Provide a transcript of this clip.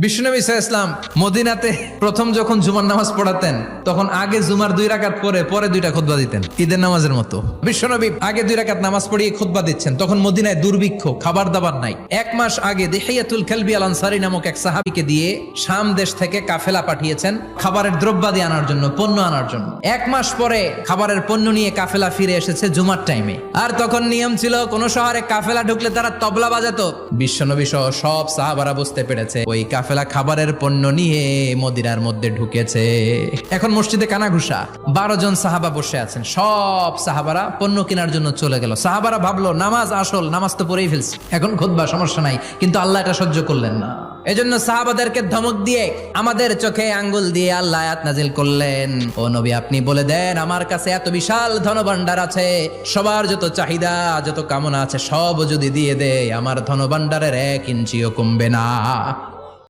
বিশ্বনবী সাল্লাল্লাহু আলাইহি ওয়াসাল্লাম মদিনাতে প্রথম যখন জুমার নামাজ পড়াতেন তখন আগে জুমার 2 রাকাত পরে 2টা খুতবা দিতেন, ঈদের নামাজের মতো। বিশ্বনবী আগে 2 রাকাত নামাজ পড়িয়ে খুতবা দিচ্ছেন, তখন মদিনায় দুর্ভিক্ষ, খাবার দাবার নাই। 1 মাস আগে দিহিয়াতুল কালবি আল আনসারী নামক এক সাহাবীকে দিয়ে শাম দেশ থেকে কাফেলা পাঠিয়েছেন খাবারের দ্রব্যাদি আনার জন্য, পণ্য আনার জন্য। 1 মাস পরে খাবারের পণ্য নিয়ে কাফেলা ফিরে এসেছে জুমার টাইমে। আর তখন নিয়ম ছিল কোন শহরে কাফেলা ঢুকলে তারা তবলা বাজাতো। বিশ্বনবী সহ সব সাহাবারা বুঝতে পেরেছে ওই কাফেলা খাবারের পণ্য নিয়ে মদিনার মধ্যে ঢুকেছে। এখন মসজিদে কানাঘুষা, 12 জন সাহাবা বসে আছেন, সব সাহাবারা পণ্য কেনার জন্য চলে গেল। সাহাবারা ভাবলো নামাজ আসল, নামাজ তো পড়েই ফেলছি, এখন খুতবা সমস্যা নাই, কিন্তু আল্লাহ এটা সহ্য করলেন না। এজন্য সাহাবাদেরকে ধমক দিয়ে আমাদের চোখে আঙ্গুল দিয়ে আল্লাহ আয়াত নাজিল করলেন, ও নবী আপনি বলে দেন আমার কাছে এত বিশাল ধনভাণ্ডার আছে, সবার যত চাহিদা যত কামনা আছে সব যদি দিয়ে দেয় আমার ধনভাণ্ডারের 1 ইঞ্চিও কমবে না।